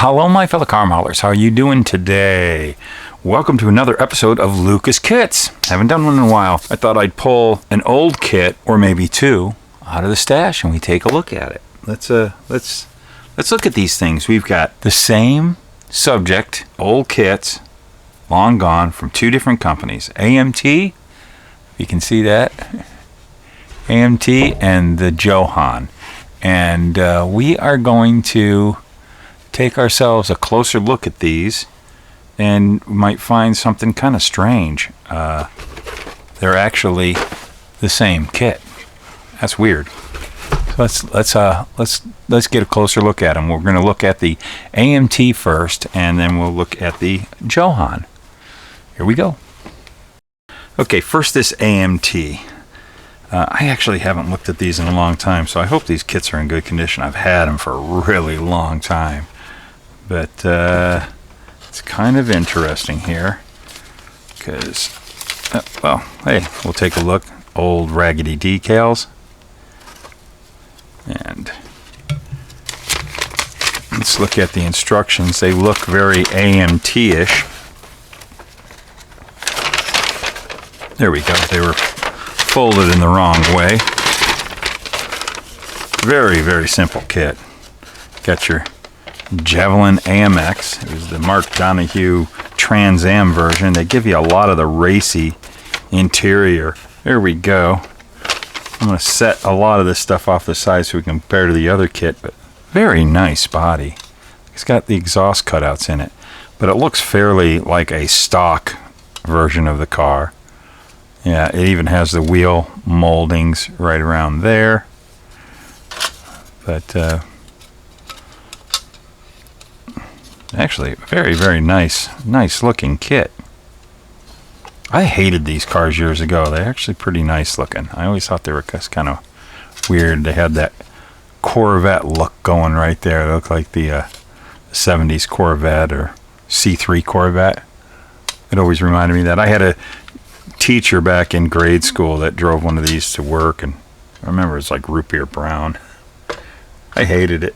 Hello my fellow car modelers, how are you doing today? Welcome to another episode of Luka's Kits. Haven't done one in a while. I thought I'd pull an old kit, or maybe two, out of the stash and we take a look at it. Let's look at these things. We've got the same subject, old kits, long gone, from two different companies. AMT, you can see that, AMT and the JoHan. And we are going to take ourselves a closer look at these and might find something kind of strange. They're actually the same kit. That's weird. So let's get a closer look at them. We're going to look at the AMT first, and then we'll look at the JoHan. Here we go. Okay, first this AMT. I actually haven't looked at these in a long time, so I hope these kits are in good condition. I've had them for a really long time. But it's kind of interesting here because, well, hey, we'll take a look. Old raggedy decals. And let's look at the instructions. They look very AMT-ish. There we go. They were folded in the wrong way. Very, very simple kit. Got your Javelin AMX. It was the Mark Donahue Trans Am version. They give you a lot of the racy interior. There we go. I'm going to set a lot of this stuff off the side so we can compare to the other kit, but very nice body. It's got the exhaust cutouts in it, but it looks fairly like a stock version of the car. Yeah, it even has the wheel moldings right around there. But actually, very, very nice looking kit. I hated these cars years ago. They're actually pretty nice looking. I always thought they were kind of weird. They had that Corvette look going right there. They looked like the 70s Corvette or C3 Corvette. It always reminded me of that. I had a teacher back in grade school that drove one of these to work, and I remember it was like root beer brown. I hated it.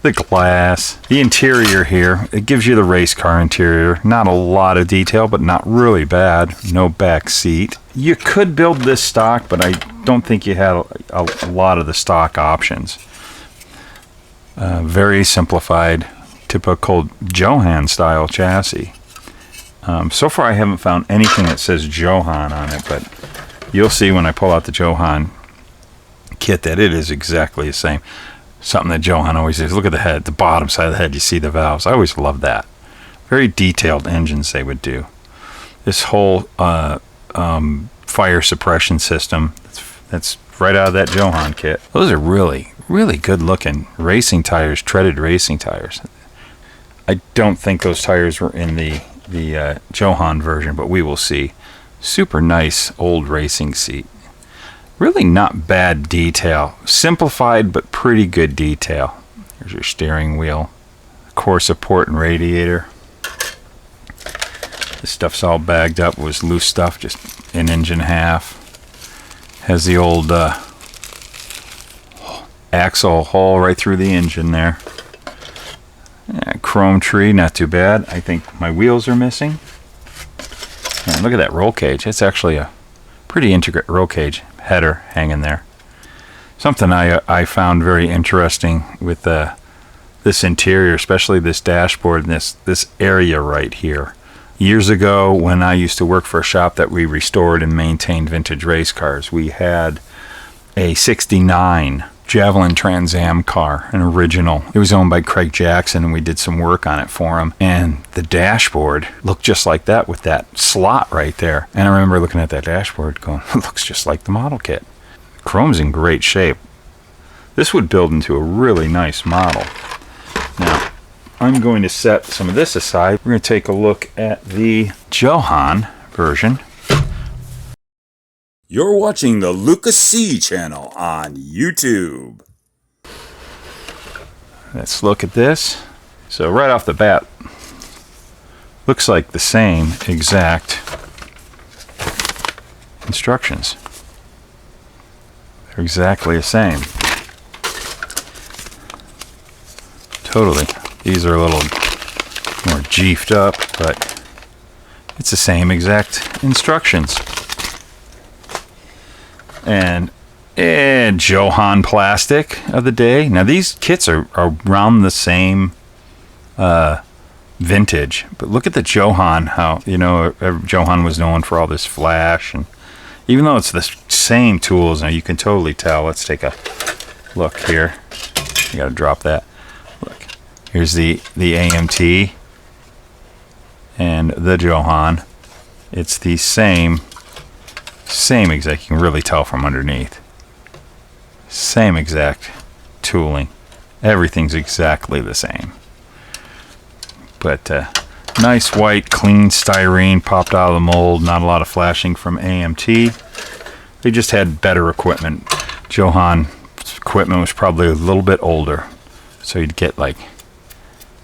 The glass, the interior here, it gives you the race car interior. Not a lot of detail, but not really bad. No back seat. You could build this stock, but I don't think you had a lot of the stock options. Very simplified, typical JoHan style chassis. So far I haven't found anything that says JoHan on it, but you'll see when I pull out the JoHan kit that it is exactly the same. Something that JoHan always does. Look at the head, the bottom side of the head, you see the valves. I always love that. Very detailed engines they would do. This whole fire suppression system, that's right out of that JoHan kit. Those are really, really good looking racing tires, treaded racing tires. I don't think those tires were in the JoHan version, but we will see. Super nice old racing seat. Really not bad detail. Simplified, but pretty good detail. There's your steering wheel, core support and radiator. This stuff's all bagged up. It was loose stuff, just an inch and a half. Has the old axle hole right through the engine there. Yeah, chrome tree, not too bad. I think my wheels are missing. And look at that roll cage. It's actually a pretty intricate roll cage header hanging there. Something I found very interesting with this interior, especially this dashboard and this area right here. Years ago, when I used to work for a shop that we restored and maintained vintage race cars, we had a 69 Javelin Trans Am car, an original. It was owned by Craig Jackson, and we did some work on it for him. And the dashboard looked just like that with that slot right there. And I remember looking at that dashboard going, it looks just like the model kit. Chrome's in great shape. This would build into a really nice model. Now, I'm going to set some of this aside. We're going to take a look at the JoHan version. You're watching the Luka C channel on YouTube. Let's look at this. So right off the bat, looks like the same exact instructions. They're exactly the same. Totally. These are a little more jeefed up, but it's the same exact instructions. And JoHan plastic of the day. Now these kits are around the same vintage, but look at the JoHan, how, you know, JoHan was known for all this flash, and even though it's the same tools, now you can totally tell. Let's take a look here. You gotta drop that. Look, here's the AMT and the JoHan. It's the same exact, you can really tell from underneath. Same exact tooling. Everything's exactly the same. But nice white, clean styrene popped out of the mold. Not a lot of flashing from AMT. They just had better equipment. JoHan's equipment was probably a little bit older, so you'd get like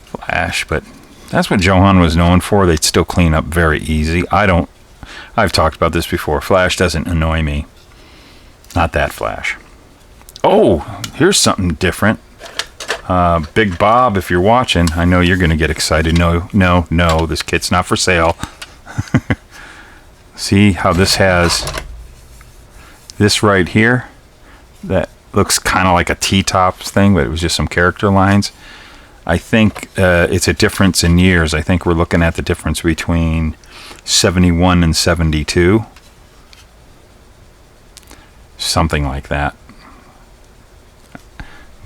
flash. But that's what JoHan was known for. They'd still clean up very easy. I've talked about this before. Flash doesn't annoy me. Not that flash. Oh, here's something different. Big Bob, if you're watching, I know you're going to get excited. No, this kit's not for sale. See how this has this right here? That looks kind of like a T-top thing, but it was just some character lines. I think it's a difference in years. I think we're looking at the difference between 71 and 72. Something like that.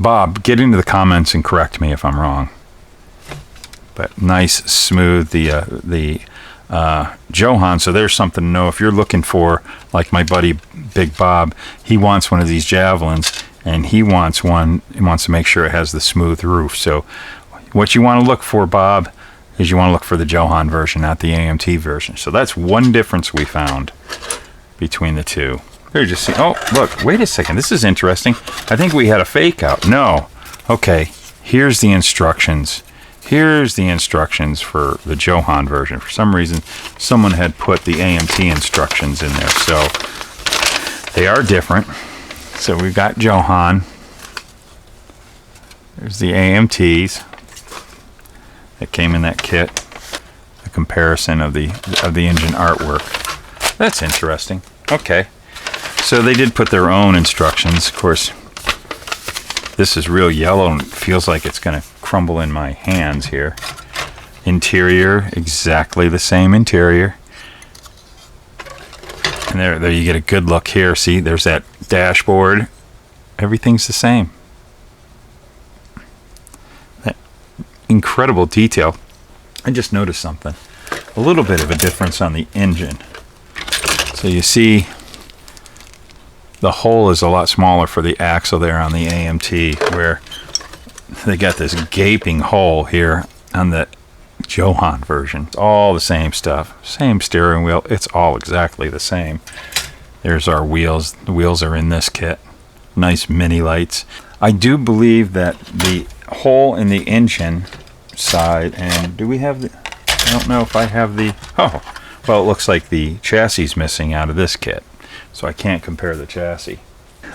Bob, get into the comments and correct me if I'm wrong. But nice, smooth, the JoHan. So there's something to know. If you're looking for, like my buddy Big Bob, he wants one of these Javelins, and he wants to make sure it has the smooth roof. So what you want to look for, Bob, is you want to look for the JoHan version, not the AMT version. So that's one difference we found between the two. Here, just see. Oh, look, wait a second. This is interesting. I think we had a fake out. No. Okay, here's the instructions. Here's the instructions for the JoHan version. For some reason, someone had put the AMT instructions in there. So they are different. So we've got JoHan. There's the AMTs that came in that kit. A comparison of the engine artwork. That's interesting. Okay. So they did put their own instructions. Of course, this is real yellow and it feels like it's going to crumble in my hands here. Interior, exactly the same interior. And there you get a good look here. See, there's that dashboard. Everything's the same. That incredible detail. I just noticed something. A little bit of a difference on the engine. So you see, the hole is a lot smaller for the axle there on the AMT, where they got this gaping hole here on the JoHan version. It's all the same stuff. Same steering wheel. It's all exactly the same. There's our wheels. The wheels are in this kit. Nice mini lights. I do believe that the hole in the engine side, and do we have the, I don't know if I have the, oh, well, it looks like the chassis is missing out of this kit. So I can't compare the chassis.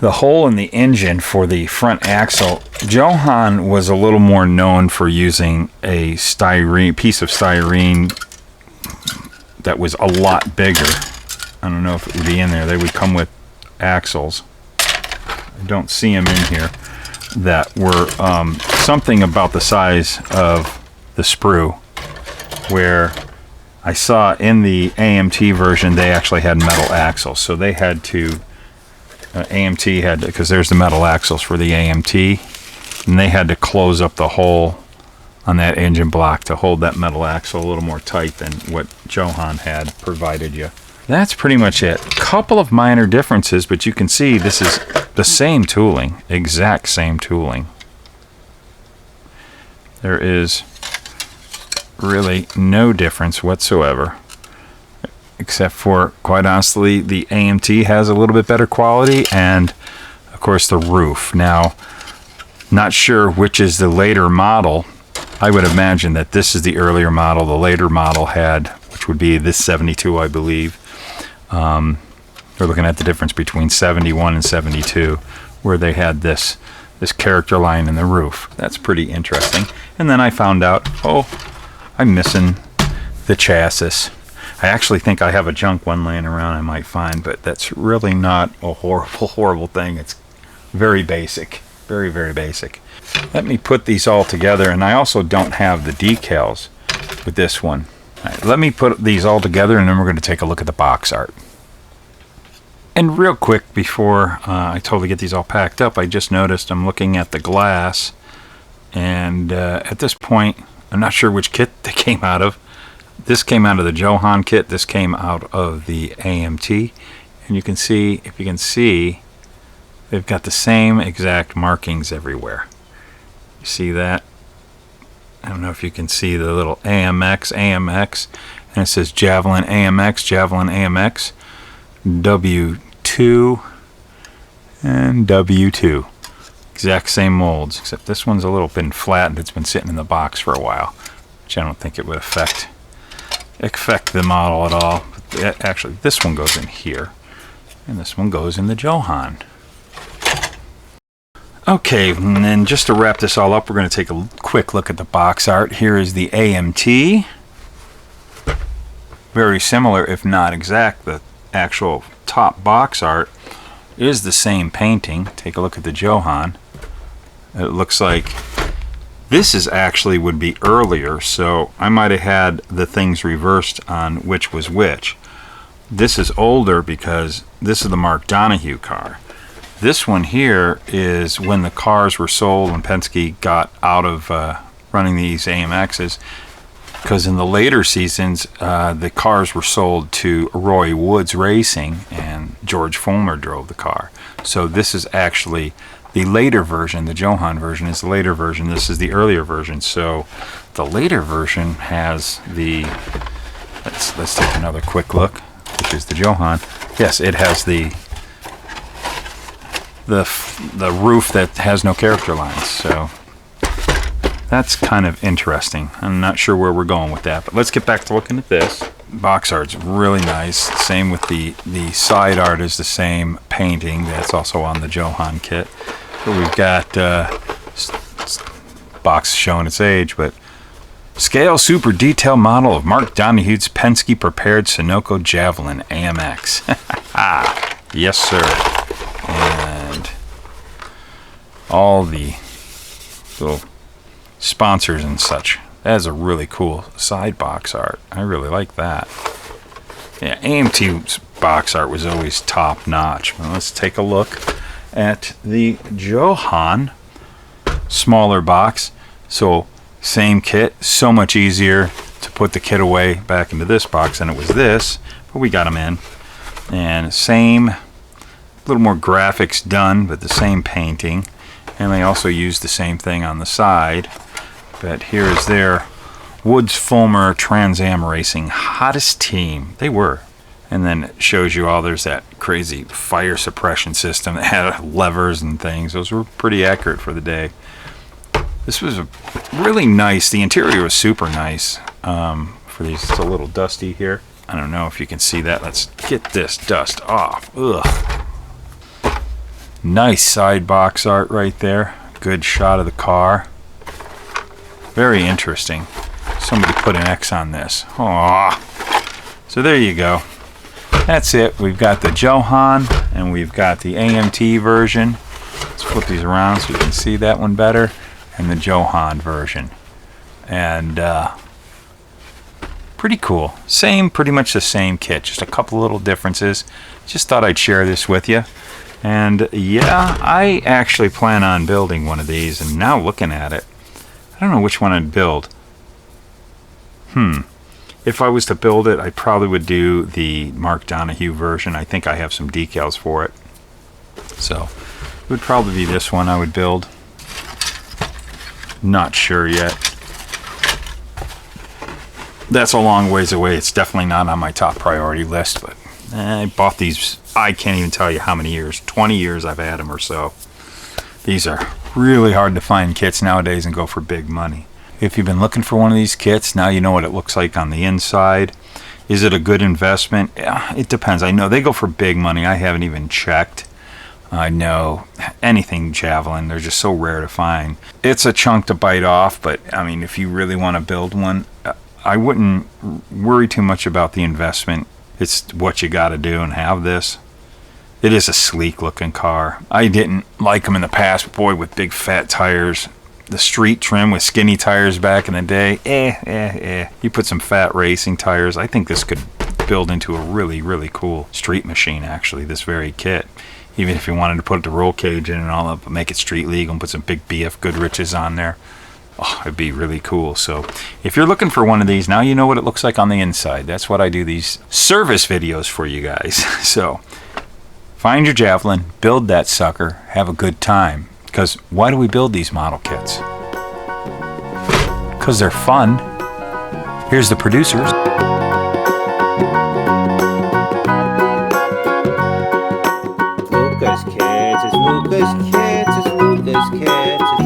The hole in the engine for the front axle, JoHan was a little more known for using a piece of styrene that was a lot bigger. I don't know if it would be in there. They would come with axles. I don't see them in here. That were something about the size of the sprue, where I saw in the AMT version they actually had metal axles, so they had to AMT had to, because there's the metal axles for the AMT, and they had to close up the hole on that engine block to hold that metal axle a little more tight than what JoHan had provided you. That's pretty much it. Couple of minor differences, but you can see this is the same tooling, exact same tooling. There is really no difference whatsoever, except for, quite honestly, the AMT has a little bit better quality, and of course the roof. Now, not sure which is the later model. I would imagine that this is the earlier model. The later model had, which would be this 72, I believe. We're looking at the difference between 71 and 72, where they had this this character line in the roof. That's pretty interesting. And then I found out, oh, I'm missing the chassis. I actually think I have a junk one laying around I might find, but that's really not a horrible thing. It's very basic. Very, very basic. Let me put these all together, and I also don't have the decals with this one. All right, let me put these all together, and then we're going to take a look at the box art. And real quick, before I totally get these all packed up, I just noticed I'm looking at the glass, and at this point, I'm not sure which kit they came out of. This came out of the JoHan kit. This came out of the AMT. And you can see, if you can see, they've got the same exact markings everywhere. You see that? I don't know if you can see the little AMX, and it says Javelin AMX, Javelin AMX, W2, and W2. Exact same molds, except this one's a little bit flattened. It's been sitting in the box for a while, which I don't think it would affect the model at all. But actually, this one goes in here, and this one goes in the JoHan. Okay, and then just to wrap this all up, we're going to take a quick look at the box art. Here is the AMT. Very similar, if not exact. The actual top box art is the same painting. Take a look at the JoHan. It looks like this is actually would be earlier, so I might have had the things reversed on which was which. This is older because this is the Mark Donahue car. This one here is when the cars were sold, when Penske got out of running these AMXs, because in the later seasons the cars were sold to Roy Woods Racing, and George Fulmer drove the car. So this is actually the later version. The JoHan version is the later version. This is the earlier version. So the later version has the, let's take another quick look, which is the JoHan. Yes, it has the roof that has no character lines. So that's kind of interesting. I'm not sure where we're going with that, but let's get back to looking at this. Box art's really nice. Same with the side art is the same painting that's also on the JoHan kit. So we've got box showing its age, but scale super detail model of Mark Donahue's Penske prepared Sunoco Javelin AMX. Yes, sir. And all the little sponsors and such. That is a really cool side box art. I really like that. Yeah, AMT's box art was always top notch. Well, let's take a look at the JoHan smaller box. So same kit, so much easier to put the kit away back into this box than it was this, but we got them in. And same, a little more graphics done, but the same painting. And they also used the same thing on the side. But here is their Woods Fulmer Trans Am Racing hottest team. They were. And then it shows you all there's that crazy fire suppression system that had levers and things. Those were pretty accurate for the day. This was really nice. The interior was super nice for these. It's a little dusty here. I don't know if you can see that. Let's get this dust off. Ugh. Nice side box art right there. Good shot of the car. Very interesting. Somebody put an X on this. Aww. So there you go. That's it. We've got the JoHan and we've got the AMT version. Let's flip these around so you can see that one better. And the JoHan version. And pretty cool. Pretty much the same kit. Just a couple little differences. Just thought I'd share this with you. And yeah, I actually plan on building one of these. And now looking at it, I don't know which one I'd build. If I was to build it, I probably would do the Mark Donahue version. I think I have some decals for it. So it would probably be this one I would build. Not sure yet. That's a long ways away. It's definitely not on my top priority list, but I bought these, I can't even tell you how many years. 20 years I've had them or so. These are really hard to find kits nowadays and go for big money. If you've been looking for one of these kits, now you know what it looks like on the inside. Is it a good investment? Yeah, it depends. I know they go for big money. I haven't even checked. I know. Anything Javelin, they're just so rare to find. It's a chunk to bite off, but I mean, if you really want to build one, I wouldn't worry too much about the investment. It's what you got to do and have this. It is a sleek looking car. I didn't like them in the past, boy, with big fat tires. The street trim with skinny tires back in the day, You put some fat racing tires. I think this could build into a really, really cool street machine, actually, this very kit. Even if you wanted to put the roll cage in and all that, but make it street legal and put some big BF Goodriches on there. Oh, it'd be really cool. So if you're looking for one of these, now you know what it looks like on the inside. That's what I do these service videos for you guys. So find your Javelin, build that sucker, have a good time. Because why do we build these model kits? Because they're fun. Here's the producers. Luka's Kits, it's Luka's Kits, it's Luka's Kits, it's